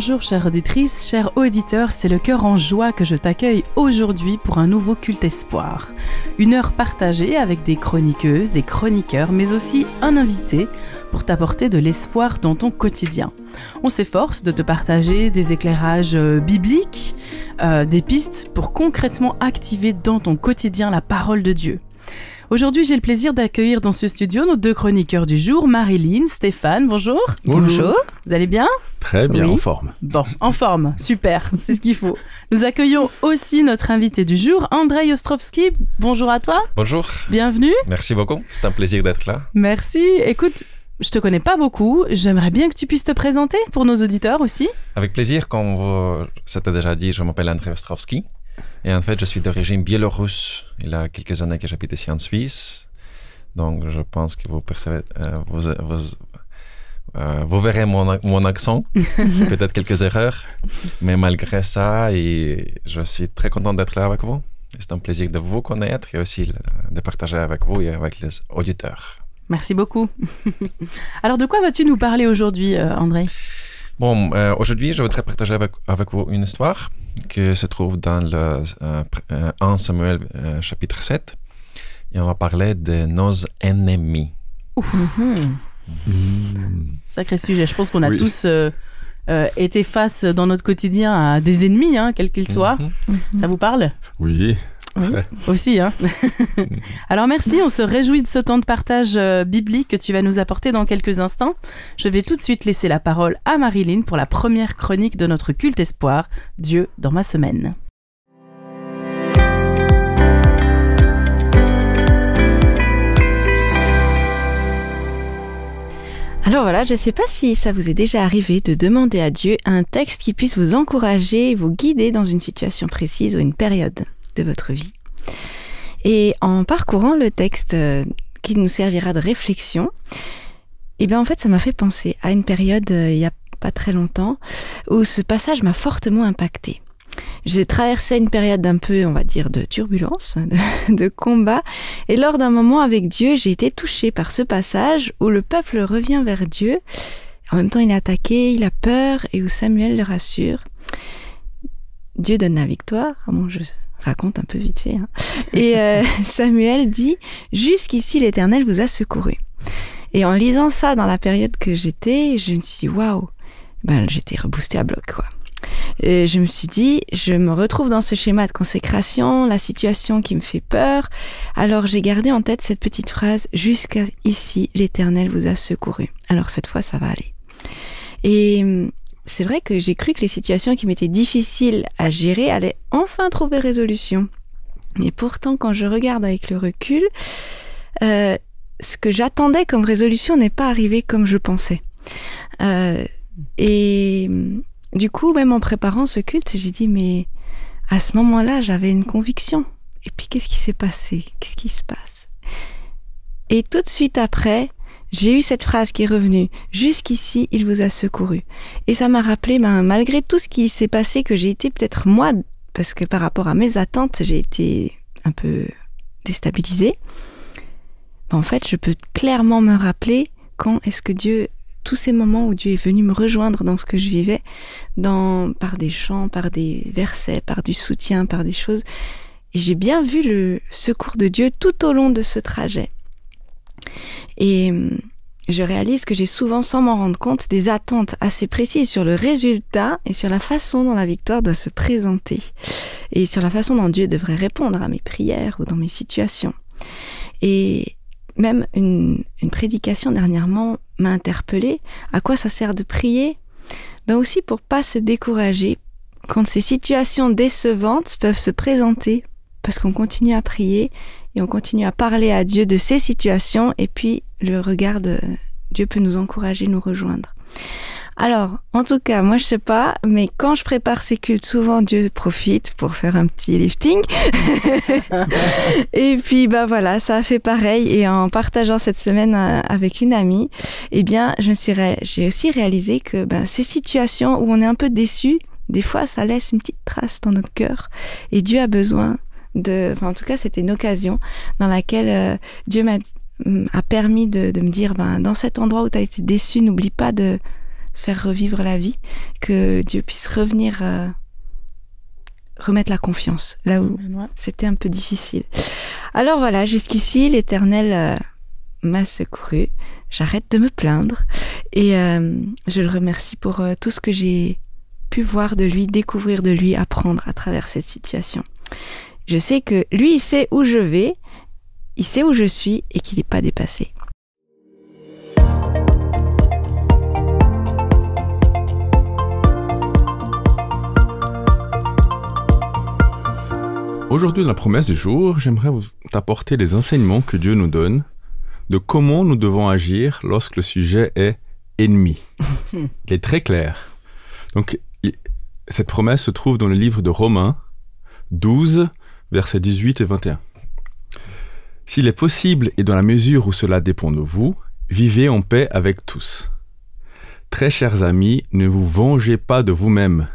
Bonjour chère auditrice, chers auditeurs, c'est le cœur en joie que je t'accueille aujourd'hui pour un nouveau culte espoir. Une heure partagée avec des chroniqueuses et chroniqueurs, mais aussi un invité pour t'apporter de l'espoir dans ton quotidien. On s'efforce de te partager des éclairages bibliques, des pistes pour concrètement activer dans ton quotidien la parole de Dieu. Aujourd'hui, j'ai le plaisir d'accueillir dans ce studio nos deux chroniqueurs du jour, Marilyn, Stéphane, bonjour. Bonjour. Vous allez bien ? Très bien, oui. en forme. Bon, en forme, super, c'est ce qu'il faut. Nous accueillons aussi notre invité du jour, Andrzej Ostrowski. Bonjour à toi. Bonjour. Bienvenue. Merci beaucoup, c'est un plaisir d'être là. Merci. Écoute, je te connais pas beaucoup, j'aimerais bien que tu puisses te présenter pour nos auditeurs aussi. Avec plaisir, comme c'était déjà dit, je m'appelle Andrzej Ostrowski. Et en fait, je suis d'origine biélorusse. Il y a quelques années que j'habite ici en Suisse. Donc, je pense que vous percevez, vous verrez mon accent, peut-être quelques erreurs. Mais malgré ça, je suis très content d'être là avec vous. C'est un plaisir de vous connaître et aussi de partager avec vous et avec les auditeurs. Merci beaucoup. Alors, de quoi vas-tu nous parler aujourd'hui, Andrzej ? Bon, aujourd'hui, je voudrais partager avec vous une histoire qui se trouve dans le 1 Samuel chapitre 7. Et on va parler de nos ennemis. Sacré sujet. Je pense qu'on a tous été face dans notre quotidien à des ennemis, hein, quels qu'ils soient. Ça vous parle ? Oui. Oui, aussi. Hein. Alors merci, on se réjouit de ce temps de partage biblique que tu vas nous apporter dans quelques instants. Je vais tout de suite laisser la parole à Marilyn pour la première chronique de notre culte espoir, Dieu dans ma semaine. Alors voilà, je ne sais pas si ça vous est déjà arrivé de demander à Dieu un texte qui puisse vous encourager, vous guider dans une situation précise ou une période de votre vie. Et en parcourant le texte qui nous servira de réflexion, eh bien en fait ça m'a fait penser à une période il n'y a pas très longtemps où ce passage m'a fortement impactée. J'ai traversé une période un peu, on va dire, de turbulence, de combat. Et lors d'un moment avec Dieu, j'ai été touchée par ce passage où le peuple revient vers Dieu. En même temps, il est attaqué, il a peur et où Samuel le rassure. Dieu donne la victoire. Bon, je raconte un peu vite fait. Hein. Et Samuel dit « Jusqu'ici, l'Éternel vous a secouru ». Et en lisant ça dans la période que j'étais, je me suis dit « Waouh !» J'étais reboostée à bloc, quoi. Et je me suis dit, je me retrouve dans ce schéma de consécration, la situation qui me fait peur. Alors j'ai gardé en tête cette petite phrase, jusqu'ici l'Éternel vous a secouru. Alors cette fois ça va aller. Et c'est vrai que j'ai cru que les situations qui m'étaient difficiles à gérer allaient enfin trouver résolution. Et pourtant quand je regarde avec le recul, ce que j'attendais comme résolution n'est pas arrivé comme je pensais. Du coup, même en préparant ce culte, j'ai dit, mais à ce moment-là, j'avais une conviction. Et puis, qu'est-ce qui s'est passé ? Qu'est-ce qui se passe ? Et tout de suite après, j'ai eu cette phrase qui est revenue. Jusqu'ici, il vous a secouru. Et ça m'a rappelé, malgré tout ce qui s'est passé, que j'ai été peut-être moi, parce que par rapport à mes attentes, j'ai été un peu déstabilisée. En fait, je peux clairement me rappeler quand est-ce que Dieu... tous ces moments où Dieu est venu me rejoindre dans ce que je vivais, par des chants, par des versets, par du soutien, par des choses. Et j'ai bien vu le secours de Dieu tout au long de ce trajet. Et je réalise que j'ai souvent, sans m'en rendre compte, des attentes assez précises sur le résultat et sur la façon dont la victoire doit se présenter. Et sur la façon dont Dieu devrait répondre à mes prières ou dans mes situations. Et même une prédication dernièrement m'a interpellée. À quoi ça sert de prier ? Aussi pour pas se décourager quand ces situations décevantes peuvent se présenter, parce qu'on continue à prier et on continue à parler à Dieu de ces situations, et puis le regard de Dieu peut nous encourager, nous rejoindre. Alors, en tout cas, moi je sais pas, mais quand je prépare ces cultes, souvent Dieu profite pour faire un petit lifting. Et puis voilà, ça a fait pareil. Et en partageant cette semaine avec une amie, eh bien, j'ai aussi réalisé que ces situations où on est un peu déçu, des fois ça laisse une petite trace dans notre cœur. Et Dieu a besoin en tout cas, c'était une occasion dans laquelle Dieu a permis de me dire, dans cet endroit où tu as été déçu, n'oublie pas de faire revivre la vie, que Dieu puisse revenir remettre la confiance là où c'était un peu difficile. Alors voilà, jusqu'ici, l'Éternel m'a secouru. J'arrête de me plaindre et je le remercie pour tout ce que j'ai pu voir de lui, découvrir de lui, apprendre à travers cette situation. Je sais que lui, il sait où je vais, il sait où je suis et qu'il n'est pas dépassé. Aujourd'hui, dans la promesse du jour, j'aimerais vous apporter les enseignements que Dieu nous donne de comment nous devons agir lorsque le sujet est ennemi. Il est très clair. Donc, cette promesse se trouve dans le livre de Romains 12, versets 18 et 21. S'il est possible et dans la mesure où cela dépend de vous, vivez en paix avec tous. Très chers amis, ne vous vengez pas de vous-même,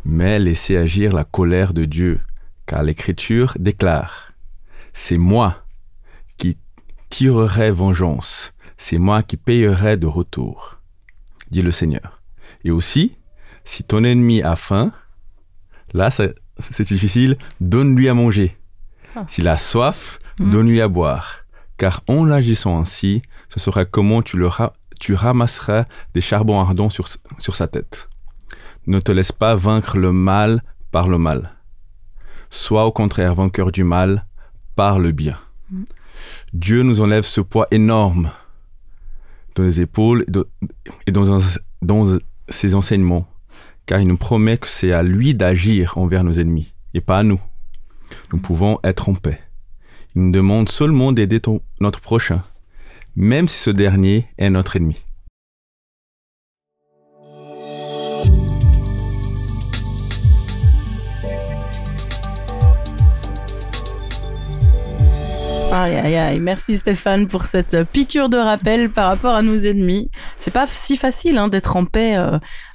mais laissez agir la colère de Dieu. Car l'Écriture déclare « C'est moi qui tirerai vengeance, c'est moi qui payerai de retour, dit le Seigneur. » Et aussi, si ton ennemi a faim, là c'est difficile, donne-lui à manger. S'il a soif, donne-lui à boire. Car en agissant ainsi, ce sera comment tu ramasseras des charbons ardents sur sa tête. Ne te laisse pas vaincre le mal par le mal. Sois au contraire vainqueur du mal par le bien. Dieu nous enlève ce poids énorme dans les épaules et dans ses enseignements, car il nous promet que c'est à lui d'agir envers nos ennemis et pas à nous. Nous pouvons être en paix. Il nous demande seulement d'aider notre prochain, même si ce dernier est notre ennemi. Aïe, aïe, aïe. Merci Stéphane pour cette piqûre de rappel par rapport à nos ennemis. C'est pas si facile d'être en paix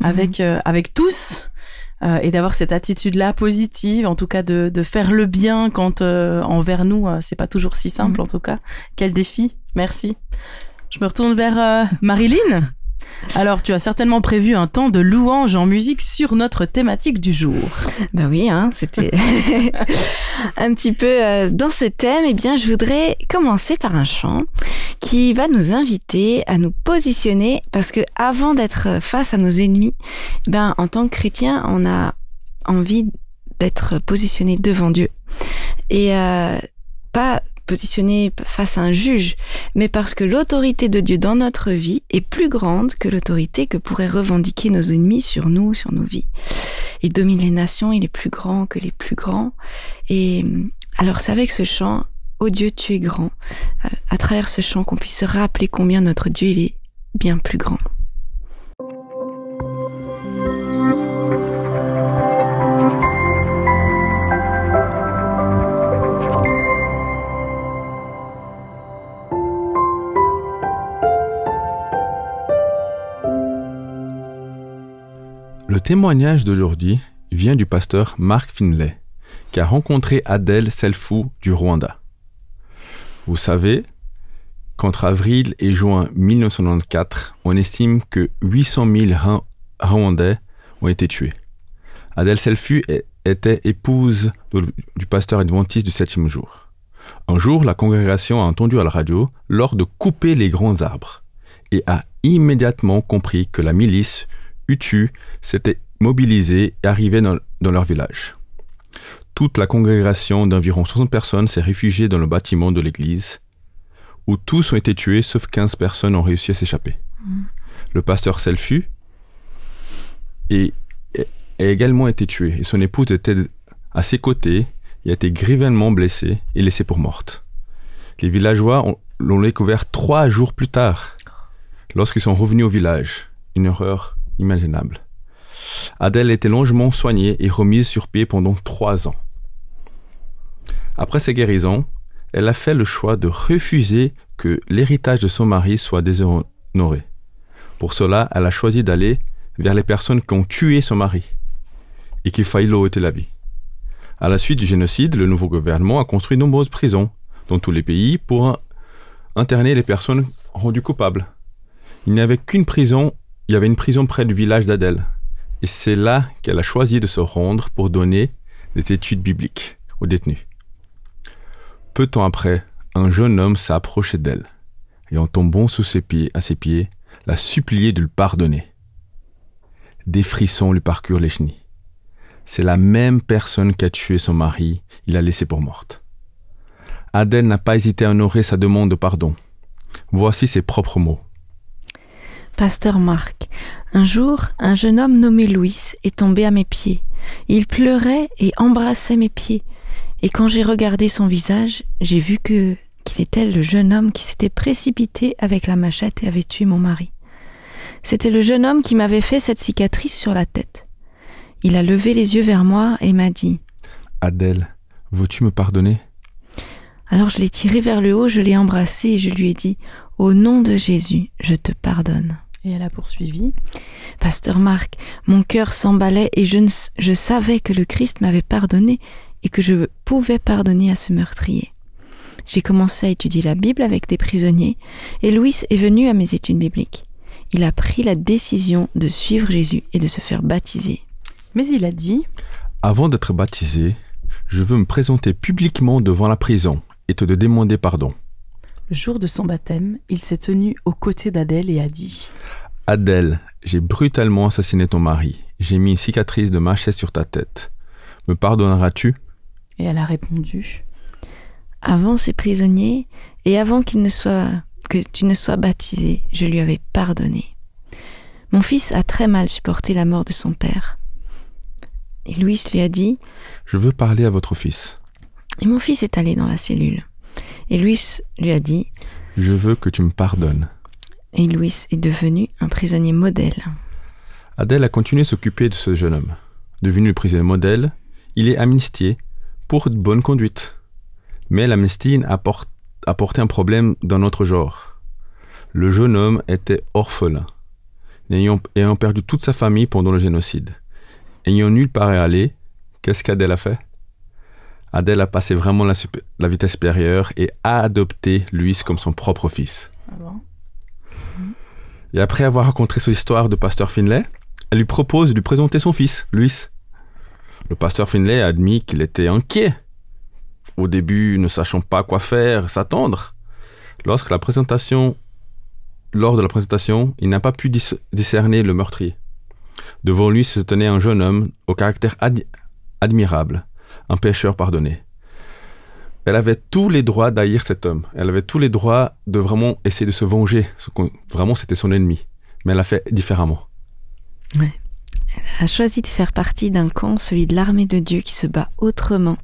avec tous et d'avoir cette attitude-là positive, en tout cas de faire le bien quand envers nous, c'est pas toujours si simple en tout cas. Quel défi. Merci. Je me retourne vers Marilyn. Alors, tu as certainement prévu un temps de louange en musique sur notre thématique du jour. Ben oui, c'était un petit peu dans ce thème. Eh bien, je voudrais commencer par un chant qui va nous inviter à nous positionner, parce que avant d'être face à nos ennemis, en tant que chrétien, on a envie d'être positionné devant Dieu et pas positionné face à un juge, mais parce que l'autorité de Dieu dans notre vie est plus grande que l'autorité que pourraient revendiquer nos ennemis sur nous, sur nos vies. Il domine les nations, il est plus grand que les plus grands. Et alors c'est avec ce chant, « Ô Dieu, tu es grand », à travers ce chant qu'on puisse se rappeler combien notre Dieu il est bien plus grand. Le témoignage d'aujourd'hui vient du pasteur Mark Finlay, qui a rencontré Adel Selfou du Rwanda. Vous savez qu'entre avril et juin 1994, on estime que 800 000 Rwandais ont été tués. Adel Selfou était épouse du pasteur adventiste du 7e jour. Un jour, la congrégation a entendu à la radio l'ordre de couper les grands arbres et a immédiatement compris que la milice Hutu s'était mobilisée et arrivait dans leur village. Toute la congrégation d'environ 60 personnes s'est réfugiée dans le bâtiment de l'église, où tous ont été tués, sauf 15 personnes ont réussi à s'échapper. Le pasteur Selfou a également été tué, et son épouse était à ses côtés et a été grièvement blessée et laissée pour morte. Les villageois l'ont découvert 3 jours plus tard, lorsqu'ils sont revenus au village. Une horreur imaginable. Adèle était longuement soignée et remise sur pied pendant 3 ans. Après sa guérison, elle a fait le choix de refuser que l'héritage de son mari soit déshonoré. Pour cela, elle a choisi d'aller vers les personnes qui ont tué son mari et qui failli leur ôter la vie. À la suite du génocide, le nouveau gouvernement a construit de nombreuses prisons dans tous les pays pour interner les personnes rendues coupables. Il n'y avait qu'une prison il y avait une prison près du village d'Adèle. Et c'est là qu'elle a choisi de se rendre pour donner des études bibliques aux détenus. Peu de temps après, un jeune homme s'est approché d'elle et en tombant à ses pieds, l'a supplié de le pardonner. Des frissons lui parcourent les chenilles. C'est la même personne qui a tué son mari, il l'a laissée pour morte. Adèle n'a pas hésité à honorer sa demande de pardon. Voici ses propres mots. Pasteur Marc, un jour, un jeune homme nommé Louis est tombé à mes pieds. Il pleurait et embrassait mes pieds. Et quand j'ai regardé son visage, j'ai vu qu'il était le jeune homme qui s'était précipité avec la machette et avait tué mon mari. C'était le jeune homme qui m'avait fait cette cicatrice sur la tête. Il a levé les yeux vers moi et m'a dit « Adèle, veux-tu me pardonner ?» Alors je l'ai tiré vers le haut, je l'ai embrassé et je lui ai dit « Au nom de Jésus, je te pardonne. » Et elle a poursuivi. « Pasteur Marc, mon cœur s'emballait et je savais que le Christ m'avait pardonné et que je pouvais pardonner à ce meurtrier. J'ai commencé à étudier la Bible avec des prisonniers et Louis est venu à mes études bibliques. Il a pris la décision de suivre Jésus et de se faire baptiser. Mais il a dit « Avant d'être baptisé, je veux me présenter publiquement devant la prison et te demander pardon. » Le jour de son baptême, il s'est tenu aux côtés d'Adèle et a dit « Adèle, j'ai brutalement assassiné ton mari. J'ai mis une cicatrice de machette sur ta tête. Me pardonneras-tu » Et elle a répondu « Avant ces prisonniers et avant que tu ne sois baptisé, je lui avais pardonné. Mon fils a très mal supporté la mort de son père. » Et Louis lui a dit « Je veux parler à votre fils. » Et mon fils est allé dans la cellule. Et Louis lui a dit « Je veux que tu me pardonnes. » Et Louis est devenu un prisonnier modèle. Adèle a continué à s'occuper de ce jeune homme. Devenu le prisonnier modèle, il est amnistié pour de bonne conduite. Mais l'amnistie a apporté un problème dans notre genre. Le jeune homme était orphelin, ayant perdu toute sa famille pendant le génocide. Ayant nulle part à aller, qu'est-ce qu'Adèle a fait? Adèle a passé vraiment la vitesse supérieure et a adopté Louis comme son propre fils. Ah bon? Et après avoir raconté son histoire de pasteur Finlay, elle lui propose de lui présenter son fils, Louis. Le pasteur Finlay a admis qu'il était inquiet. Au début, ne sachant pas quoi faire, s'attendre. Lors de la présentation, il n'a pas pu discerner le meurtrier. Devant lui se tenait un jeune homme au caractère admirable, un pécheur pardonné. Elle avait tous les droits d'haïr cet homme. Elle avait tous les droits de vraiment essayer de se venger. Vraiment, c'était son ennemi. Mais elle a fait différemment. Ouais. Elle a choisi de faire partie d'un camp, celui de l'armée de Dieu qui se bat autrement,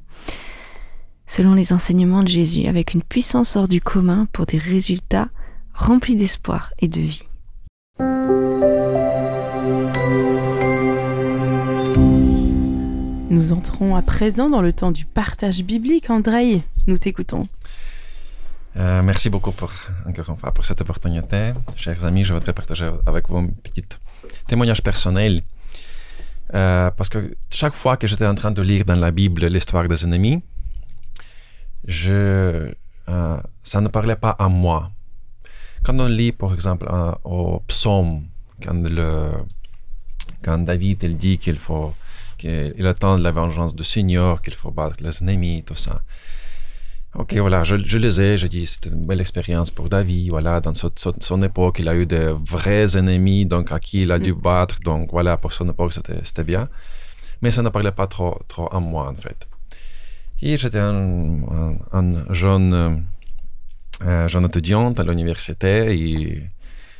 selon les enseignements de Jésus, avec une puissance hors du commun pour des résultats remplis d'espoir et de vie. Nous entrons à présent dans le temps du partage biblique. Andrei, nous t'écoutons. Merci beaucoup encore une fois pour cette opportunité. Chers amis, je voudrais partager avec vous un petit témoignage personnel. Parce que chaque fois que j'étais en train de lire dans la Bible l'histoire des ennemis, ça ne parlait pas à moi. Quand on lit, par exemple, au psaume, quand David il dit qu'il attend la vengeance du Seigneur, qu'il faut battre les ennemis, tout ça. Ok, voilà, je lisais, je dis c'était une belle expérience pour David, voilà, dans son époque, il a eu de vrais ennemis, donc à qui il a dû battre, donc voilà, pour son époque, c'était bien. Mais ça ne parlait pas trop à moi, en fait. Et j'étais un jeune étudiant à l'université et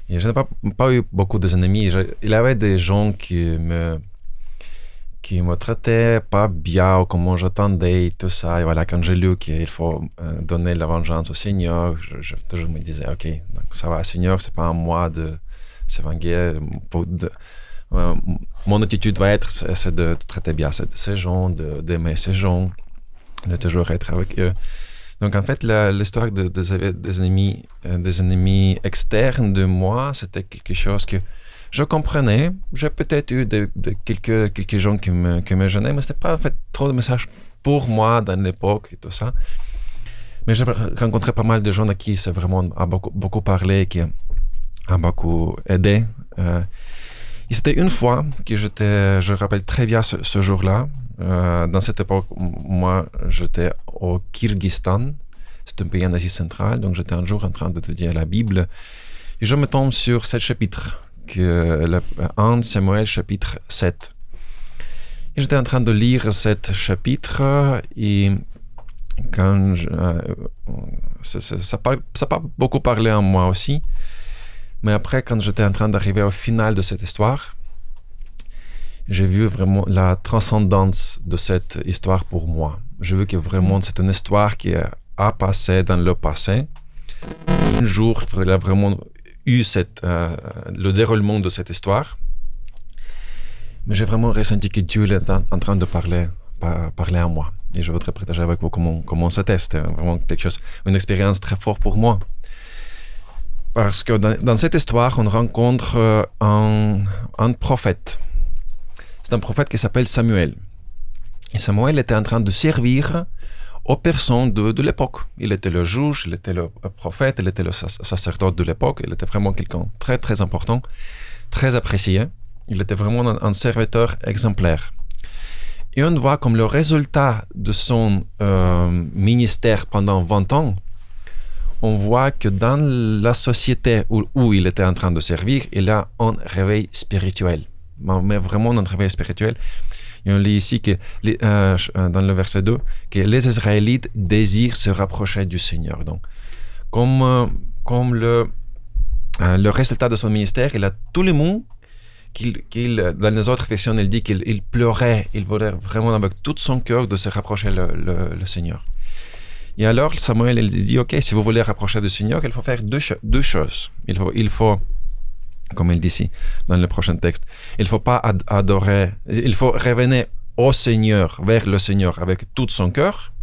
je n'ai pas eu beaucoup d'ennemis. Il y avait des gens qui me traitaient pas bien ou comment j'attendais, tout ça. Et voilà, quand j'ai lu qu'il faut donner la vengeance au Seigneur, je toujours me disais, ok, donc ça va, Seigneur, c'est pas à moi de s'évangéliser. Mon attitude va être, c'est de traiter bien ces gens, d'aimer ces gens, de toujours être avec eux. Donc en fait, l'histoire des ennemis externes de moi, c'était quelque chose que je comprenais. J'ai peut-être eu quelques gens qui me gênaient, mais ce n'était pas en fait trop de messages pour moi dans l'époque et tout ça. Mais j'ai rencontré pas mal de gens à qui c'est vraiment a beaucoup parlé, qui a beaucoup aidé Et c'était une fois que je rappelle très bien ce jour-là. Dans cette époque, moi, j'étais au Kyrgyzstan. C'est un pays en Asie centrale. Donc, j'étais un jour en train d'étudier la Bible. Et je me tombe sur ce chapitre, 1 Samuel, chapitre 7. Et j'étais en train de lire ce chapitre et quand ça n'a pas beaucoup parlé en moi aussi. Mais après, quand j'étais en train d'arriver au final de cette histoire, j'ai vu vraiment la transcendance de cette histoire pour moi. J'ai vu que vraiment c'est une histoire qui a passé dans le passé. Un jour, il a vraiment eu le déroulement de cette histoire. Mais j'ai vraiment ressenti que Dieu est en train de parler à moi. Et je voudrais partager avec vous comment c'était. C'était vraiment une expérience très forte pour moi. Parce que dans cette histoire, on rencontre un prophète. C'est un prophète qui s'appelle Samuel. Et Samuel était en train de servir aux personnes de l'époque. Il était le juge, il était le prophète, il était le sacerdoce de l'époque. Il était vraiment quelqu'un de très, très important, très apprécié. Il était vraiment un serviteur exemplaire. Et on voit comme le résultat de son ministère pendant 20 ans, on voit que dans la société où il était en train de servir, il a un réveil spirituel. Mais vraiment un réveil spirituel. Et on lit ici que, dans le verset 2, que les Israélites désirent se rapprocher du Seigneur. Donc, comme le résultat de son ministère, il a tout le monde dans les autres versions, il dit qu'il pleurait, il voulait vraiment avec tout son cœur de se rapprocher le Seigneur. Et alors, Samuel, il dit, OK, si vous voulez rapprocher du Seigneur, il faut faire deux choses. Il faut, comme il dit ici, dans le prochain texte, il ne faut pas adorer, il faut revenir au Seigneur, vers le Seigneur avec tout son cœur,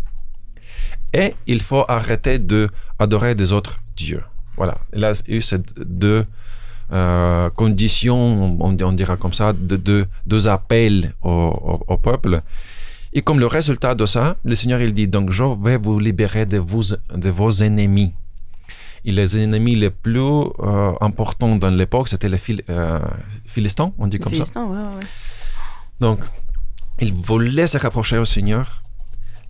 et il faut arrêter d'adorer des autres dieux. Voilà, il a eu ces deux conditions, on dira comme ça, deux appels au peuple. Et comme le résultat de ça, le Seigneur, il dit, donc je vais vous libérer de vos ennemis. Et les ennemis les plus importants dans l'époque, c'était les Philistins, on dit comme ça. Ouais. Donc, il voulait se rapprocher au Seigneur.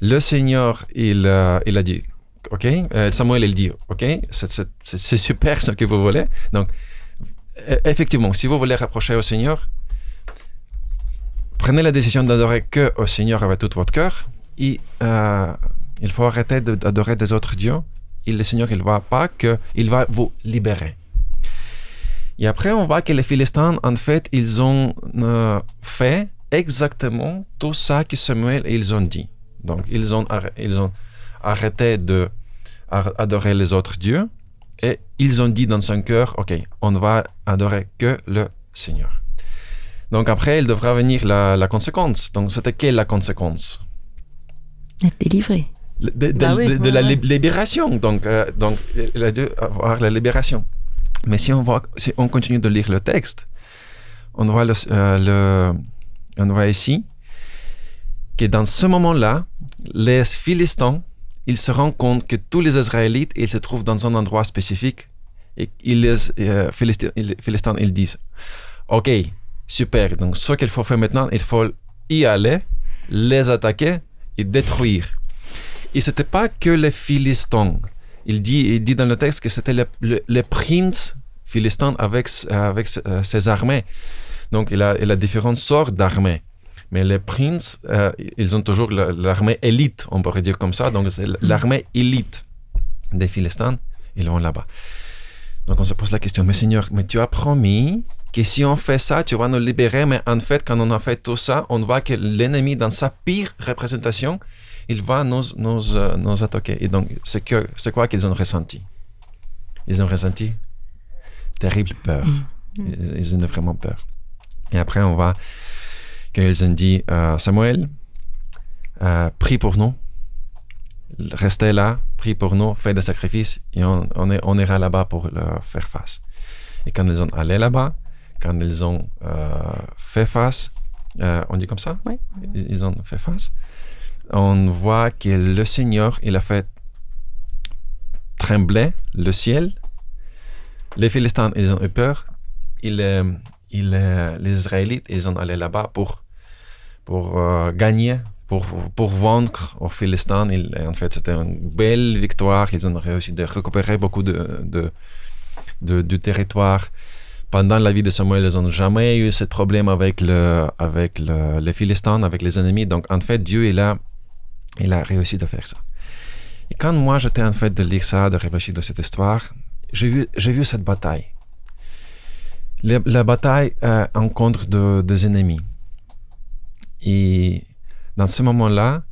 Le Seigneur, il a dit, OK, Samuel, il dit, OK, c'est super ce que vous voulez. Donc, effectivement, si vous voulez rapprocher au Seigneur, prenez la décision d'adorer que au Seigneur avec tout votre cœur. Et il faut arrêter d'adorer des autres dieux. Et le Seigneur, il va vous libérer. Et après, on voit que les Philistins, en fait, ils ont fait exactement tout ça que Samuel et ils ont dit. Donc, ils ont arrêté d'adorer les autres dieux et ils ont dit dans son cœur, OK, on va adorer que le Seigneur. Donc, après, il devra venir la conséquence. Donc, c'était quelle la conséquence? D'être délivré. De la libération. Donc, il a dû avoir la libération. Mais si on continue de lire le texte, on voit ici que dans ce moment-là, les Philistins, ils se rendent compte que tous les Israélites, ils se trouvent dans un endroit spécifique et les Philistins, ils disent, OK, super, donc ce qu'il faut faire maintenant, il faut y aller, les attaquer et détruire. Et ce n'était pas que les Philistins. Il dit dans le texte que c'était les princes philistins avec ses armées. Donc, il a différentes sortes d'armées. Mais les princes, ils ont toujours l'armée élite, on pourrait dire comme ça. Donc, c'est l'armée élite des Philistins. Ils vont là-bas. Donc, on se pose la question, mais Seigneur, mais tu as promis que si on fait ça, tu vas nous libérer. Mais en fait, quand on a fait tout ça, on voit que l'ennemi, dans sa pire représentation, il va nous attaquer. Et donc, c'est quoi qu'ils ont ressenti? Ils ont ressenti terrible peur. Ils ont vraiment peur. Et après, on voit qu'ils ont dit, Samuel, prie pour nous. Restez là, prie pour nous, faites des sacrifices et on ira là-bas pour leur faire face. Et quand ils ont allé là-bas, quand ils ont fait face, on dit comme ça? Oui. Ils ont fait face. On voit que le Seigneur, il a fait trembler le ciel. Les Philistins, ils ont eu peur. les Israélites, ils sont allés là-bas pour gagner, pour vaincre aux Philistins. En fait, c'était une belle victoire. Ils ont réussi de récupérer beaucoup du territoire. Pendant la vie de Samuel, ils n'ont jamais eu ce problème avec les Philistins, avec les ennemis. Donc, en fait, Dieu, il a réussi de faire ça. Et quand moi, j'étais en fait de lire ça, de réfléchir de cette histoire, j'ai vu cette bataille. La bataille en contre des ennemis. Et dans ce moment-là,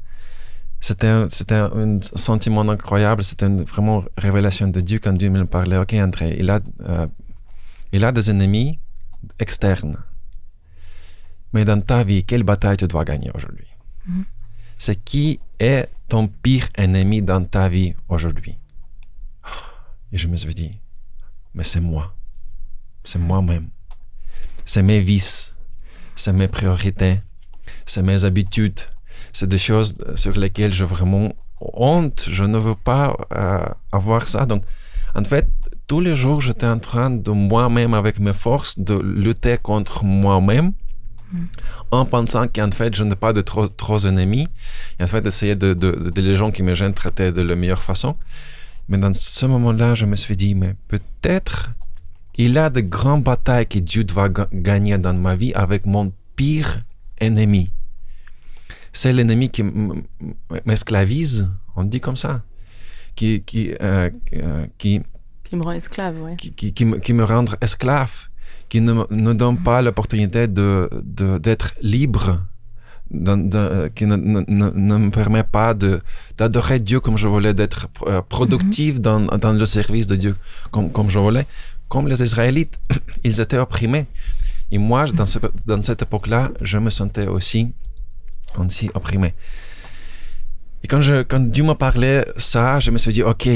c'était un sentiment incroyable, c'était vraiment révélation de Dieu quand Dieu me parlait. Ok, André, il a des ennemis externes. Mais dans ta vie, quelle bataille tu dois gagner aujourd'hui? C'est qui est ton pire ennemi dans ta vie aujourd'hui? Et je me suis dit, mais c'est moi. C'est moi-même. C'est mes vices. C'est mes priorités. C'est mes habitudes. C'est des choses sur lesquelles j'ai vraiment honte. Je ne veux pas avoir ça. Donc, en fait, tous les jours, j'étais en train de moi-même, avec mes forces, de lutter contre moi-même, en pensant qu'en fait, je n'ai pas de trop ennemis. Et en fait, d'essayer de les gens qui me gênent traiter de la meilleure façon. Mais dans ce moment-là, je me suis dit, mais peut-être il y a de grandes batailles que Dieu doit gagner dans ma vie avec mon pire ennemi. C'est l'ennemi qui m'esclavise, on dit comme ça, qui me rend esclave, ouais. Qui me rend esclave, qui ne donne pas l'opportunité d'être libre, qui ne me permet pas d'adorer Dieu comme je voulais, d'être productif dans le service de Dieu comme je voulais. Comme les Israélites, ils étaient opprimés. Et moi, dans cette époque-là, je me sentais aussi opprimé. Et quand Dieu m'a parlé ça, je me suis dit, ok,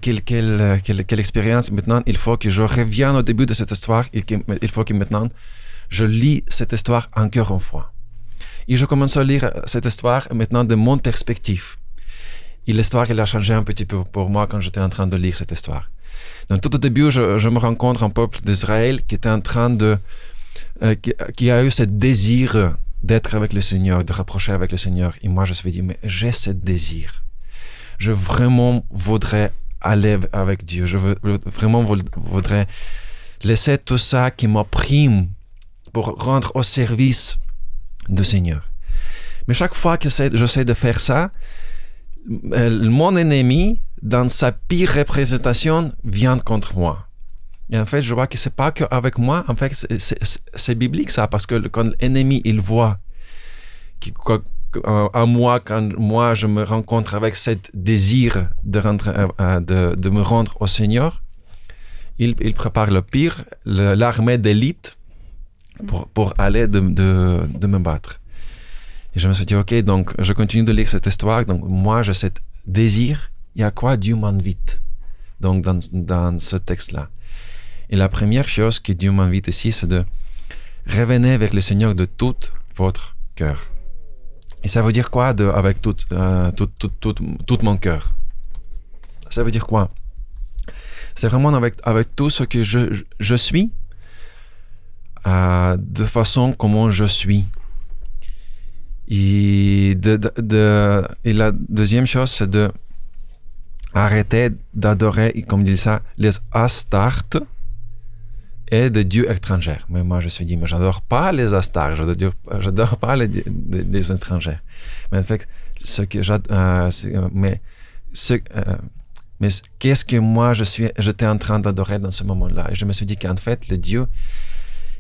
quelle expérience. Maintenant, il faut que je revienne au début de cette histoire. Il faut que maintenant, je lis cette histoire encore une fois. Et je commence à lire cette histoire maintenant de mon perspective. Et l'histoire, elle a changé un petit peu pour moi quand j'étais en train de lire cette histoire. Donc, tout au début, je me rencontre un peuple d'Israël qui était en train qui a eu ce désir d'être avec le Seigneur, de rapprocher avec le Seigneur. Et moi, je me suis dit, mais j'ai ce désir. Je vraiment voudrais aller avec Dieu. Je voudrais laisser tout ça qui m'opprime pour rendre au service du Seigneur. Mais chaque fois que j'essaie de faire ça, mon ennemi, dans sa pire représentation, vient contre moi. Et en fait, je vois que c'est pas qu'avec moi, en fait, c'est biblique ça, parce que quand l'ennemi, il voit à moi, quand moi, je me rencontre avec ce désir de me rendre au Seigneur, il prépare le pire, l'armée d'élite, pour aller de me battre. Et je me suis dit, ok, donc je continue de lire cette histoire, donc moi, j'ai ce désir, et à quoi Dieu m'invite, donc dans ce texte-là. Et la première chose que Dieu m'invite ici, c'est de revenir vers le Seigneur de tout votre cœur. Et ça veut dire quoi avec tout mon cœur? Ça veut dire quoi? C'est vraiment avec tout ce que je suis, de façon comment je suis. Et la deuxième chose, c'est de arrêter d'adorer, comme dit ça, les astartes et des dieux étrangers. Mais moi, je me suis dit, mais j'adore pas les astartes, j'adore pas les étrangers. Mais en fait, mais qu'est-ce que moi j'étais en train d'adorer dans ce moment-là? Et je me suis dit qu'en fait, le Dieu,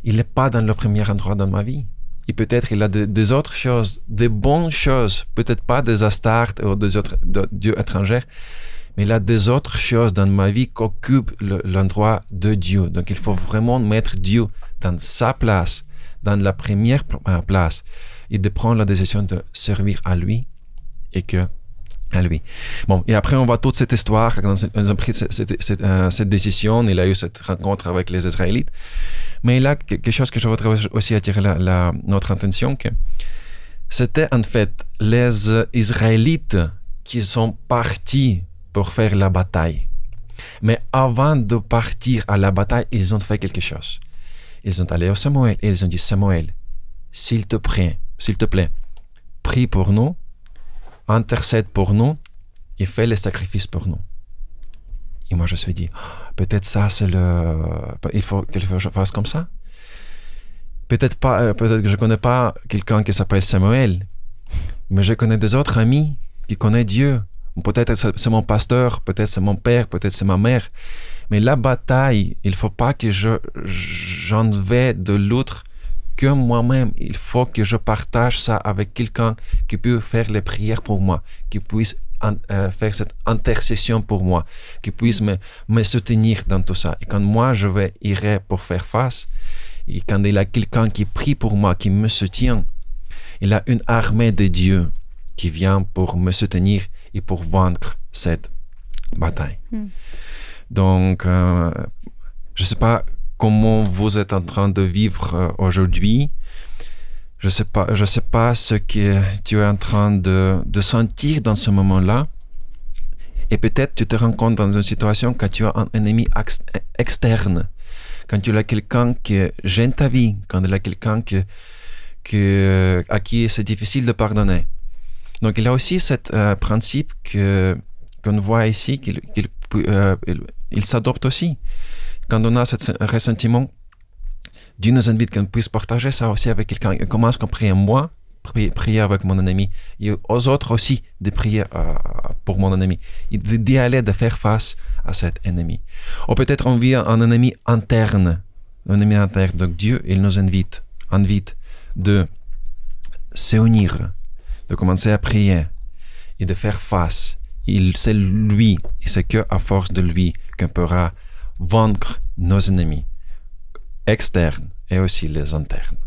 il n'est pas dans le premier endroit dans ma vie. Et peut-être il a des autres choses, des bonnes choses, peut-être pas des astartes ou des autres dieux étrangers, mais il a des autres choses dans ma vie qui occupent l'endroit de Dieu. Donc il faut vraiment mettre Dieu dans sa place, dans la première place, et de prendre la décision de servir à lui et que à lui. Bon, et après on voit toute cette histoire, quand ils ont pris cette décision, il a eu cette rencontre avec les Israélites, mais il y a quelque chose que je voudrais aussi attirer notre attention, que c'était en fait les Israélites qui sont partis pour faire la bataille. Mais avant de partir à la bataille, ils ont fait quelque chose. Ils sont allés au Samuel et ils ont dit, Samuel, s'il te plaît, prie pour nous, intercède pour nous et fais les sacrifices pour nous. Et moi, je me suis dit, peut-être ça, il faut que je fasse comme ça. Peut-être que je connais pas quelqu'un qui s'appelle Samuel, mais je connais des autres amis qui connaissent Dieu. Peut-être c'est mon pasteur, peut-être c'est mon père, peut-être c'est ma mère. Mais la bataille, il faut pas que j'en vais de l'autre que moi-même. Il faut que je partage ça avec quelqu'un qui peut faire les prières pour moi, qui puisse faire cette intercession pour moi, qui puisse me soutenir dans tout ça. Et quand moi, irai pour faire face, et quand il y a quelqu'un qui prie pour moi, qui me soutient, il y a une armée de Dieu qui vient pour me soutenir et pour vaincre cette bataille. Donc, je ne sais pas comment vous êtes en train de vivre aujourd'hui. Je sais pas ce que tu es en train de sentir dans ce moment-là. Et peut-être tu te rends compte dans une situation quand tu as un ennemi externe, quand tu as quelqu'un qui gêne ta vie, quand il y a quelqu'un à qui c'est difficile de pardonner. Donc, il y a aussi ce principe qu'on voit ici, qu'il s'adopte aussi. Quand on a ce ressentiment, Dieu nous invite qu'on puisse partager ça aussi avec quelqu'un. Il commence à prier moi, prier avec mon ennemi, et aux autres aussi de prier pour mon ennemi, et d'y aller, de faire face à cet ennemi. Ou peut-être on vit un ennemi interne. Donc Dieu, il nous invite de s'unir, de commencer à prier et de faire face. C'est lui, et c'est qu'à force de lui qu'on pourra vaincre nos ennemis externes et aussi les internes.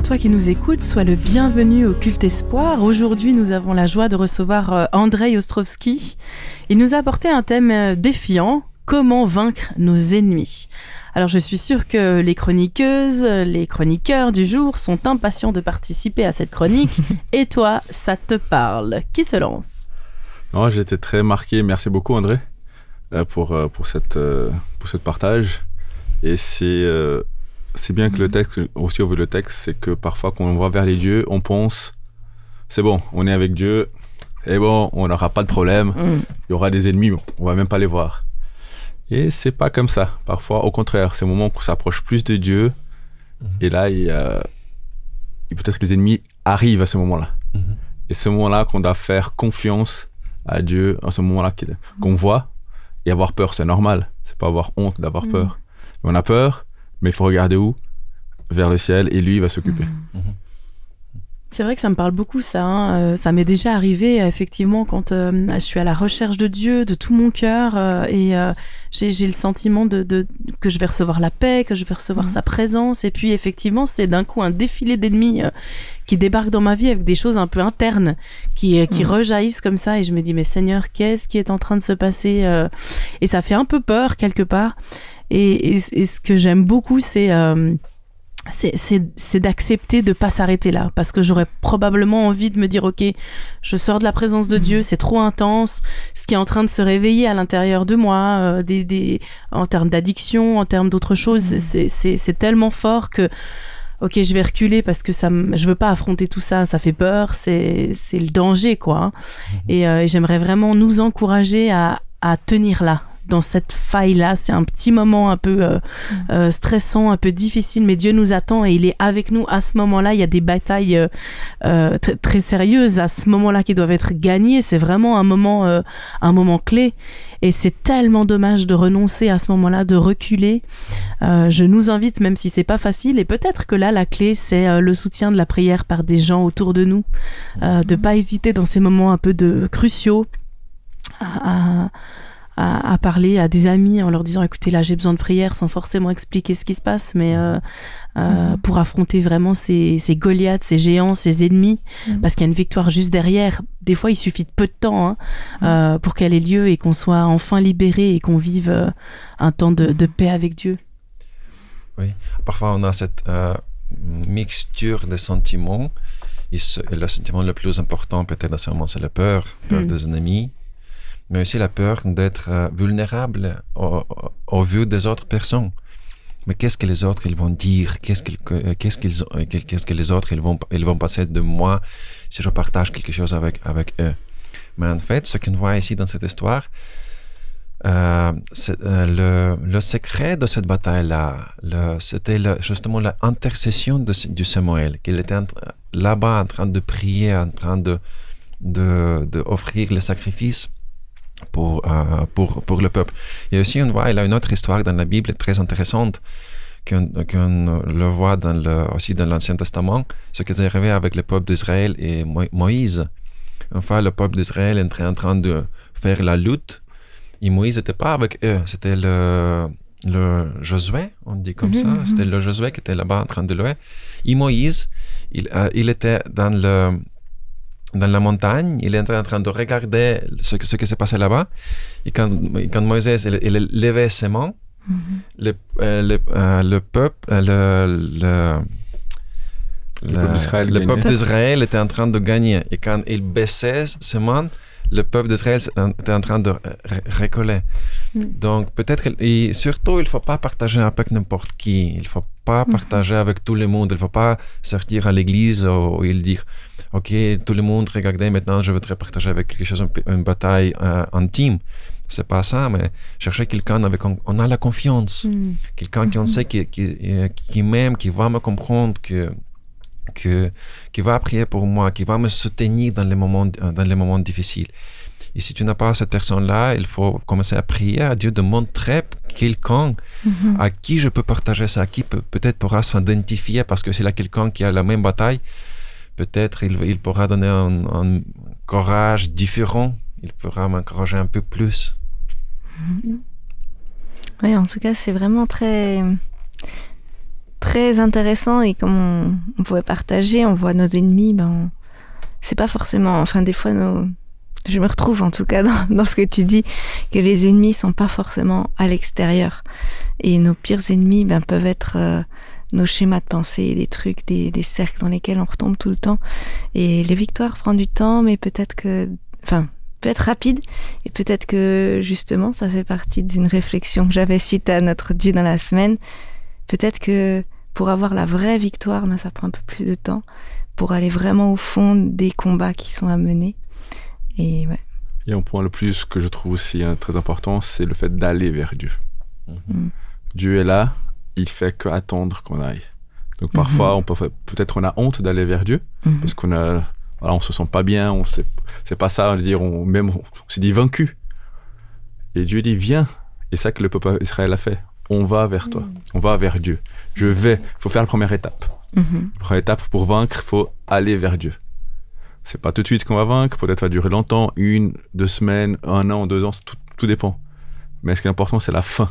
Toi qui nous écoutes, sois le bienvenu au Culte Espoir. Aujourd'hui, nous avons la joie de recevoir Andrzej Ostrowski. Il nous a apporté un thème défiant, comment vaincre nos ennemis. Alors je suis sûre que les chroniqueuses, les chroniqueurs du jour sont impatients de participer à cette chronique. Et toi, ça te parle. Qui se lance ? Non, j'étais très marqué. Merci beaucoup André pour ce partage. Et c'est bien que le texte, aussi au vu le texte, c'est que parfois quand on va vers les dieux, on pense, c'est bon, on est avec Dieu, et bon, on n'aura pas de problème, il y aura des ennemis, on va même pas les voir. Et c'est pas comme ça. Parfois, au contraire, c'est le moment qu'on s'approche plus de Dieu, et là, peut-être que les ennemis arrivent à ce moment-là. Et ce moment-là qu'on doit faire confiance à Dieu, à ce moment-là qu'on voit, et avoir peur, c'est normal. C'est pas avoir honte d'avoir peur. Mais on a peur, mais il faut regarder où ? Vers le ciel, et lui, il va s'occuper. C'est vrai que ça me parle beaucoup, ça. Hein. Ça m'est déjà arrivé, effectivement, quand je suis à la recherche de Dieu, de tout mon cœur, et j'ai le sentiment que je vais recevoir la paix, que je vais recevoir sa présence. Et puis, effectivement, c'est d'un coup un défilé d'ennemis qui débarquent dans ma vie avec des choses un peu internes, qui rejaillissent comme ça. Et je me dis, mais Seigneur, qu'est-ce qui est en train de se passer Et ça fait un peu peur, quelque part. Et ce que j'aime beaucoup, c'est d'accepter de pas s'arrêter là, parce que j'aurais probablement envie de me dire ok, je sors de la présence de Dieu, c'est trop intense, ce qui est en train de se réveiller à l'intérieur de moi, en termes d'addiction, en termes d'autres choses, c'est tellement fort que ok, je vais reculer parce que je veux pas affronter tout ça, ça fait peur, c'est le danger quoi. Et j'aimerais vraiment nous encourager à tenir là, dans cette faille-là. C'est un petit moment un peu stressant, un peu difficile, mais Dieu nous attend et il est avec nous à ce moment-là. Il y a des batailles très sérieuses à ce moment-là qui doivent être gagnées. C'est vraiment un moment clé. Et c'est tellement dommage de renoncer à ce moment-là, de reculer. Je nous invite, même si c'est pas facile, et peut-être que là, la clé, c'est le soutien de la prière par des gens autour de nous. De pas hésiter dans ces moments un peu cruciaux à parler à des amis en leur disant écoutez là j'ai besoin de prière, sans forcément expliquer ce qui se passe, mais pour affronter vraiment ces Goliaths, ces géants, ces ennemis, parce qu'il y a une victoire juste derrière. Des fois il suffit de peu de temps pour qu'elle ait lieu et qu'on soit enfin libéré et qu'on vive un temps de paix avec Dieu. Oui, parfois on a cette mixture de sentiments et le sentiment le plus important peut-être c'est la peur des ennemis, mais aussi la peur d'être vulnérable au vu des autres personnes. Mais qu'est-ce que les autres ils vont dire? Qu'est-ce que les autres ils vont penser de moi si je partage quelque chose avec eux? Mais en fait, ce qu'on voit ici dans cette histoire, c'est, le secret de cette bataille-là, c'était justement l'intercession de Samuel, qu'il était là-bas en train de prier, en train de offrir le sacrifice pour le peuple. Et aussi on voit, il y a une autre histoire dans la Bible très intéressante qu'on le voit aussi dans l'Ancien Testament, ce qui est arrivé avec le peuple d'Israël et Moïse. Enfin, le peuple d'Israël était en train de faire la lutte et Moïse n'était pas avec eux, c'était le Josué, on dit comme ça, c'était le Josué qui était là-bas en train de louer. Et Moïse, il était dans la montagne, il est en train de regarder ce qui s'est passé là-bas. Et quand Moïse il levait ses mains, le peuple d'Israël était en train de gagner. Et quand il baissait ses mains, le peuple d'Israël était en train de reculer. Donc peut-être, et surtout, il ne faut pas partager avec n'importe qui. Il ne faut pas partager avec tout le monde. Il ne faut pas sortir à l'église où il dit ok, tout le monde, regardez, maintenant je voudrais partager avec quelque chose, une bataille intime. C'est pas ça, mais chercher quelqu'un avec qui on a la confiance. Quelqu'un qui on sait qui m'aime, qui va me comprendre, qui va prier pour moi, qui va me soutenir dans les moments difficiles. Et si tu n'as pas cette personne-là, il faut commencer à prier à Dieu de montrer quelqu'un à qui je peux partager ça, qui peut-être pourra s'identifier, parce que s'il y a quelqu'un qui a la même bataille, peut-être il pourra donner un courage différent, il pourra m'encourager un peu plus. Oui, en tout cas, c'est vraiment très, très intéressant, et comme on pouvait partager, on voit nos ennemis, c'est pas forcément, enfin des fois je me retrouve en tout cas dans ce que tu dis, que les ennemis sont pas forcément à l'extérieur, et nos pires ennemis peuvent être nos schémas de pensée, des trucs, des cercles dans lesquels on retombe tout le temps. Et les victoires prennent du temps, mais peut être rapide, et peut-être que justement ça fait partie d'une réflexion que j'avais suite à notre Dieu dans la semaine. Peut-être que pour avoir la vraie victoire, ça prend un peu plus de temps pour aller vraiment au fond des combats qui sont à mener. Et ouais. Et un point le plus que je trouve aussi très important, c'est le fait d'aller vers Dieu. Dieu est là, il fait qu'attendre qu'on aille. Donc parfois, peut-être on a honte d'aller vers Dieu, parce on se sent pas bien, c'est pas ça, on se dit vaincu. Et Dieu dit viens. Et ça que le peuple d'Israël a fait. On va vers toi, on va vers Dieu. Il faut faire la première étape. La première étape pour vaincre, il faut aller vers Dieu. C'est pas tout de suite qu'on va vaincre, peut-être ça va durer longtemps, 1, 2 semaines, 1 an, 2 ans, tout dépend. Mais ce qui est important, c'est la fin.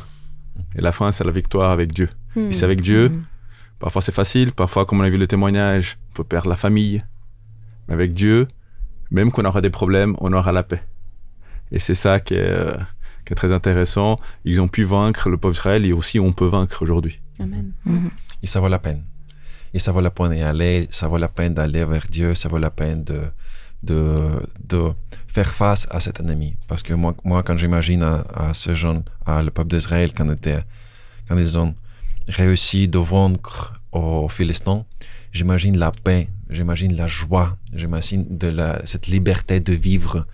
Et la fin, c'est la victoire avec Dieu. Et c'est avec Dieu, parfois c'est facile, parfois, comme on a vu le témoignage, on peut perdre la famille. Mais avec Dieu, même qu'on aura des problèmes, on aura la paix. Et c'est ça qui est très intéressant. Ils ont pu vaincre le peuple d'Israël et aussi on peut vaincre aujourd'hui. Amen. Et ça vaut la peine. Et ça vaut la peine d'y aller, ça vaut la peine d'aller vers Dieu, ça vaut la peine de faire face à cet ennemi. Parce que moi quand j'imagine à ce jeune, à le peuple d'Israël, quand ils ont réussi de vaincre aux Philistins, j'imagine la paix, j'imagine la joie, j'imagine cette liberté de vivre.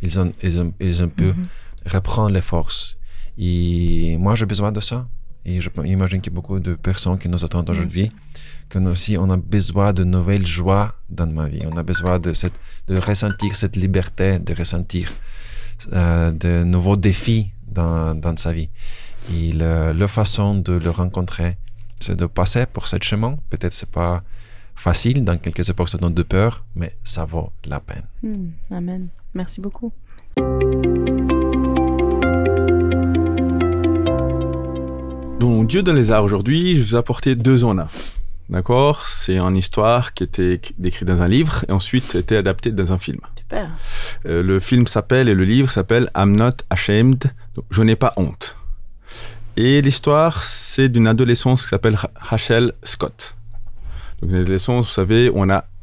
Ils ont pu reprendre les forces. Et moi, j'ai besoin de ça. Et j'imagine qu'il y a beaucoup de personnes qui nous attendent aujourd'hui, que nous aussi, on a besoin de nouvelles joies dans ma vie. On a besoin de ressentir cette liberté, de ressentir de nouveaux défis dans sa vie. Et la façon de le rencontrer, c'est de passer pour ce chemin. Peut-être c'est pas facile, dans quelques époques ça donne de peur, mais ça vaut la peine. Amen. Merci beaucoup. Dans Dieu de lézard aujourd'hui, je vous ai apporté 2 en 1. D'accord? C'est une histoire qui était décrite dans un livre et ensuite été adaptée dans un film. Super. Le film s'appelle et le livre s'appelle I'm Not Ashamed, donc je n'ai pas honte. Et l'histoire, c'est d'une adolescente qui s'appelle Rachel Scott. Donc une adolescente, vous savez,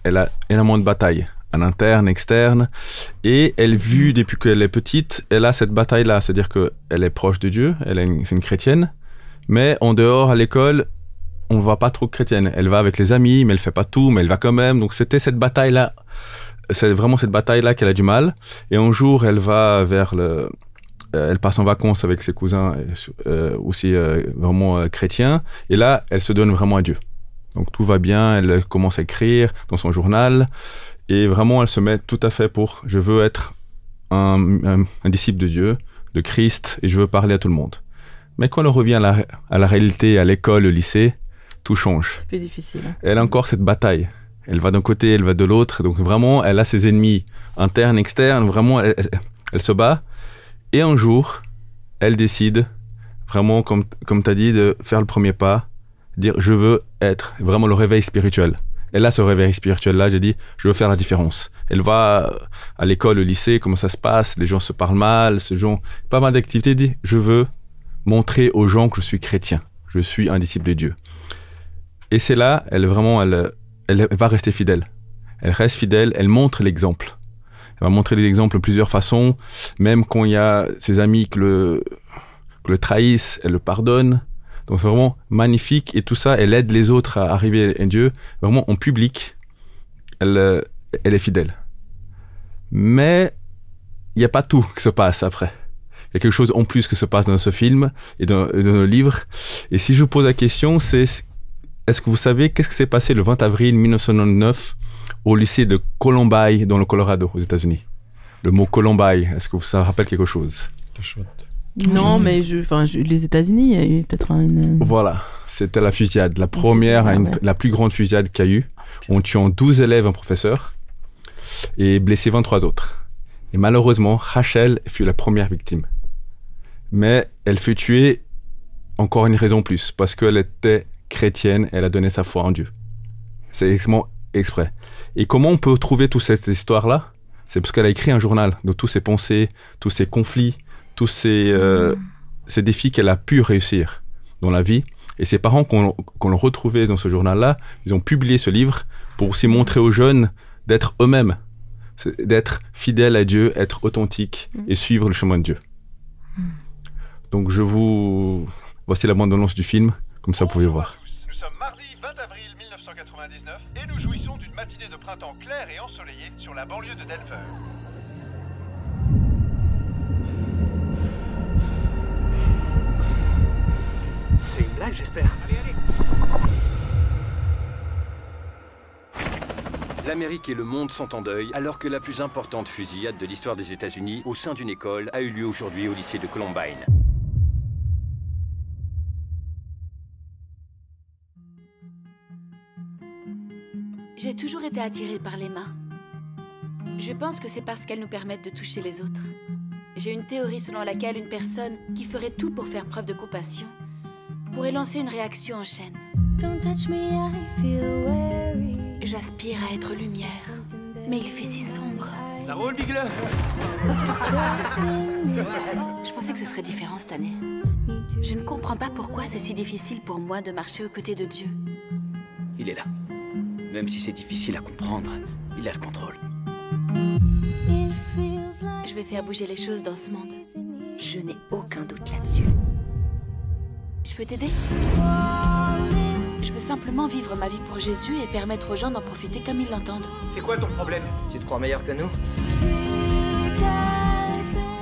elle a énormément de batailles, en interne, externe, et elle vit depuis qu'elle est petite, elle a cette bataille-là, c'est-à-dire qu'elle est proche de Dieu, c'est une chrétienne, mais en dehors, à l'école, on ne voit pas trop chrétienne. Elle va avec les amis, mais elle ne fait pas tout, mais elle va quand même. Donc c'était cette bataille-là, c'est vraiment cette bataille-là qu'elle a du mal. Et un jour, elle va vers elle passe en vacances avec ses cousins, aussi vraiment chrétiens, et là, elle se donne vraiment à Dieu. Donc tout va bien, elle commence à écrire dans son journal, et vraiment, elle se met tout à fait pour « je veux être un disciple de Dieu, de Christ, et je veux parler à tout le monde ». Mais quand elle revient à la réalité, à l'école, au lycée, tout change. C'est plus difficile. Elle a encore cette bataille. Elle va d'un côté, elle va de l'autre. Donc vraiment, elle a ses ennemis internes, externes. Vraiment, elle se bat. Et un jour, elle décide, vraiment, comme tu as dit, de faire le premier pas, dire « je veux être ». Vraiment le réveil spirituel. Elle a ce réveil spirituel-là, j'ai dit « je veux faire la différence ». Elle va à l'école, au lycée, comment ça se passe, les gens se parlent mal, pas mal d'activités, elle dit « je veux montrer aux gens que je suis chrétien, je suis un disciple de Dieu ». Et c'est là, elle va rester fidèle. Elle reste fidèle, elle montre l'exemple. Elle va montrer l'exemple de plusieurs façons, même quand il y a ses amis qui le trahissent, elle le pardonne. Donc c'est vraiment magnifique, et tout ça, elle aide les autres à arriver à Dieu. Vraiment, en public, elle est fidèle. Mais il n'y a pas tout qui se passe après. Il y a quelque chose en plus qui se passe dans ce film et dans le livre. Et si je vous pose la question, c'est est-ce que vous savez qu'est-ce qui s'est passé le 20 avril 1999 au lycée de Columbine dans le Colorado, aux États-Unis? Le mot Columbine, est-ce que ça rappelle quelque chose? Non, mais les États-Unis, il y a eu peut-être une... Voilà, c'était la fusillade, la première, la plus grande fusillade qu'il y a eu. On tue 12 élèves, un professeur, et blessé 23 autres. Et malheureusement, Rachel fut la première victime. Mais elle fut tuée, encore une raison plus, parce qu'elle était chrétienne, elle a donné sa foi en Dieu. C'est exprès. Et comment on peut trouver toute cette histoire-là? C'est parce qu'elle a écrit un journal de tous ses pensées, tous ses conflits, tous ces défis qu'elle a pu réussir dans la vie. Et ses parents, qu'on le retrouvait dans ce journal-là, ils ont publié ce livre pour aussi montrer aux jeunes d'être eux-mêmes, d'être fidèles à Dieu, être authentiques et suivre le chemin de Dieu. Donc voici la bande-annonce du film, comme ça vous pouvez voir. Nous sommes mardi 20 avril 1999 et nous jouissons d'une matinée de printemps claire et ensoleillée sur la banlieue de Denver. C'est une blague, j'espère. Allez. L'Amérique et le monde sont en deuil alors que la plus importante fusillade de l'histoire des États-Unis au sein d'une école a eu lieu aujourd'hui au lycée de Columbine. J'ai toujours été attirée par les mains. Je pense que c'est parce qu'elles nous permettent de toucher les autres. J'ai une théorie selon laquelle une personne qui ferait tout pour faire preuve de compassion pourrait lancer une réaction en chaîne. J'aspire à être lumière, mais il fait si sombre. Ça roule, Bigle? Je pensais que ce serait différent cette année. Je ne comprends pas pourquoi c'est si difficile pour moi de marcher aux côtés de Dieu. Il est là. Même si c'est difficile à comprendre, il a le contrôle. Je vais faire bouger les choses dans ce monde. Je n'ai aucun doute là-dessus. Je peux t'aider? Je veux simplement vivre ma vie pour Jésus et permettre aux gens d'en profiter comme ils l'entendent. C'est quoi ton problème? Tu te crois meilleur que nous?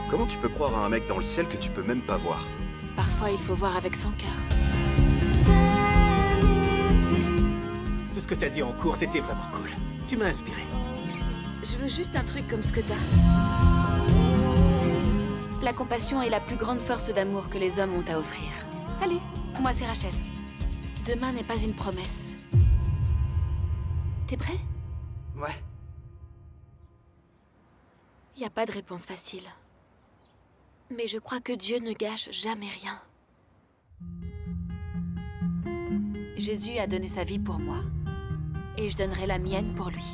Comment tu peux croire à un mec dans le ciel que tu peux même pas voir? Parfois, il faut voir avec son cœur. Tout ce que t'as dit en cours, c'était vraiment cool. Tu m'as inspiré. Je veux juste un truc comme ce que t'as. La compassion est la plus grande force d'amour que les hommes ont à offrir. Salut, moi c'est Rachel. Demain n'est pas une promesse. T'es prêt? Ouais. Y a pas de réponse facile. Mais je crois que Dieu ne gâche jamais rien. Jésus a donné sa vie pour moi. Et je donnerai la mienne pour lui.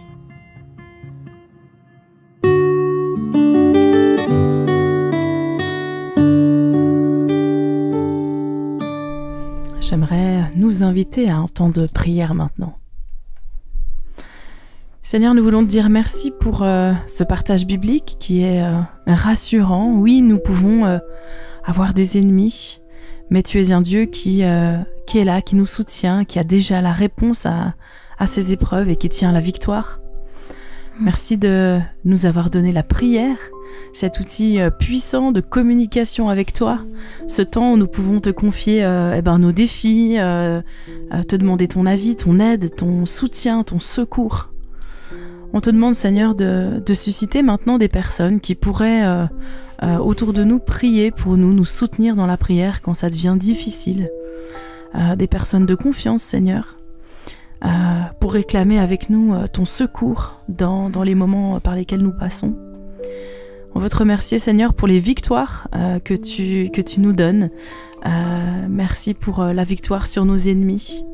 J'aimerais nous inviter à un temps de prière maintenant. Seigneur, nous voulons te dire merci pour ce partage biblique qui est rassurant. Oui, nous pouvons avoir des ennemis, mais tu es un Dieu qui est là, qui nous soutient, qui a déjà la réponse à ces épreuves et qui tient la victoire. Merci de nous avoir donné la prière, cet outil puissant de communication avec toi, ce temps où nous pouvons te confier nos défis, te demander ton avis, ton aide, ton soutien, ton secours. On te demande, Seigneur, de susciter maintenant des personnes qui pourraient autour de nous prier pour nous soutenir dans la prière quand ça devient difficile. Des personnes de confiance, Seigneur, pour réclamer avec nous ton secours dans les moments par lesquels nous passons. On veut te remercier, Seigneur, pour les victoires que tu nous donnes. Merci pour la victoire sur nos ennemis.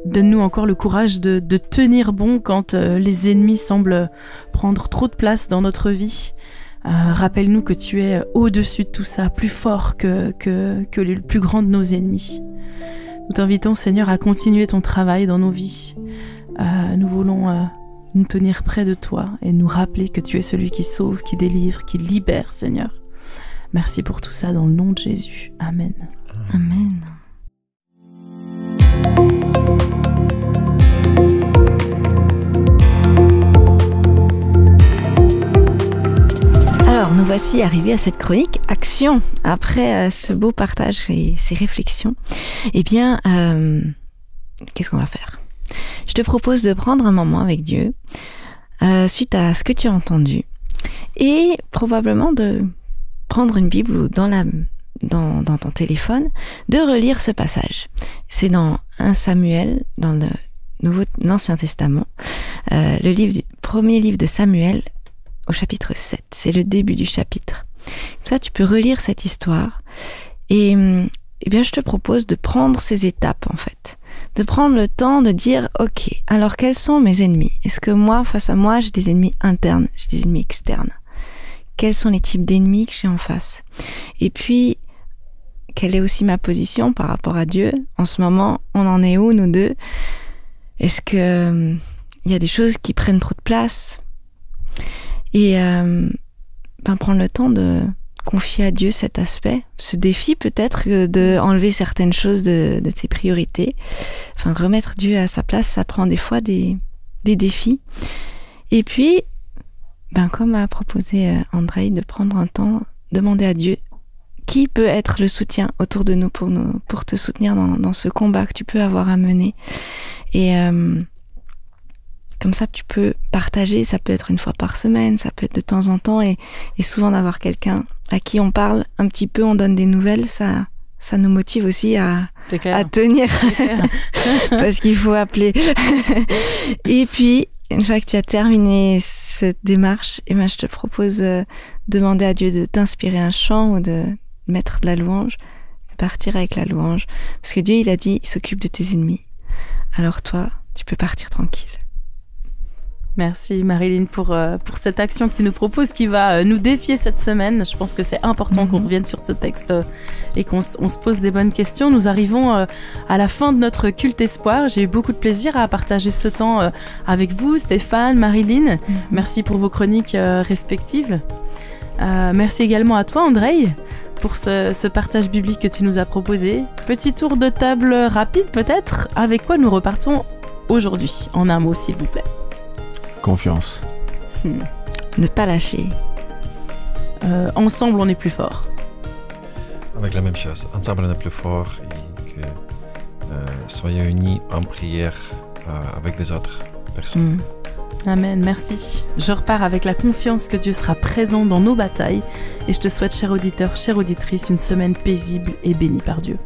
Donne-nous encore le courage de tenir bon quand les ennemis semblent prendre trop de place dans notre vie. Rappelle-nous que tu es au-dessus de tout ça, plus fort que le plus grand de nos ennemis. Nous t'invitons, Seigneur, à continuer ton travail dans nos vies. Nous voulons nous tenir près de toi et nous rappeler que tu es celui qui sauve, qui délivre, qui libère, Seigneur. Merci pour tout ça dans le nom de Jésus. Amen. Amen. Alors, nous voici arrivés à cette chronique Action. Après ce beau partage et ces réflexions, eh bien, qu'est-ce qu'on va faire? Je te propose de prendre un moment avec Dieu suite à ce que tu as entendu et probablement de prendre une Bible ou dans ton téléphone, de relire ce passage. C'est dans 1 Samuel, dans l'Ancien Testament, le premier livre de Samuel, au chapitre 7. C'est le début du chapitre. Comme ça, tu peux relire cette histoire. Et bien, je te propose de prendre ces étapes, en fait. De prendre le temps de dire, ok, alors quels sont mes ennemis? Est-ce que moi, face à moi, j'ai des ennemis internes, j'ai des ennemis externes? Quels sont les types d'ennemis que j'ai en face? Et puis, quelle est aussi ma position par rapport à Dieu? En ce moment, on en est où, nous deux? Est-ce que il y a des choses qui prennent trop de place? Et prendre le temps de confier à Dieu cet aspect, ce défi peut-être de enlever certaines choses de ses priorités. Enfin, remettre Dieu à sa place, ça prend des fois des défis. Et puis, comme a proposé Andrei, de prendre un temps, demander à Dieu qui peut être le soutien autour de nous pour te soutenir dans ce combat que tu peux avoir à mener. Et comme ça, tu peux partager, ça peut être une fois par semaine, ça peut être de temps en temps, et souvent d'avoir quelqu'un à qui on parle un petit peu, on donne des nouvelles, ça ça nous motive aussi à clair. tenir parce qu'il faut appeler. Et puis, une fois que tu as terminé cette démarche, eh ben, je te propose de demander à Dieu de t'inspirer un chant ou de mettre de la louange, de partir avec la louange. Parce que Dieu, il a dit, il s'occupe de tes ennemis. Alors toi, tu peux partir tranquille. Merci Marilyn pour cette action que tu nous proposes qui va nous défier cette semaine. Je pense que c'est important qu'on revienne sur ce texte et qu'on se pose des bonnes questions. Nous arrivons à la fin de notre culte espoir. J'ai eu beaucoup de plaisir à partager ce temps avec vous, Stéphane, Marilyn. Merci pour vos chroniques respectives. Merci également à toi, Andrei, pour ce partage biblique que tu nous as proposé. Petit tour de table rapide peut-être. Avec quoi nous repartons aujourd'hui? En un mot, s'il vous plaît. Confiance. Ne pas lâcher. Ensemble, on est plus fort. Avec la même chose. Ensemble, on est plus fort et que soyez unis en prière avec les autres personnes. Amen, merci. Je repars avec la confiance que Dieu sera présent dans nos batailles et je te souhaite, cher auditeur, chère auditrice, une semaine paisible et bénie par Dieu.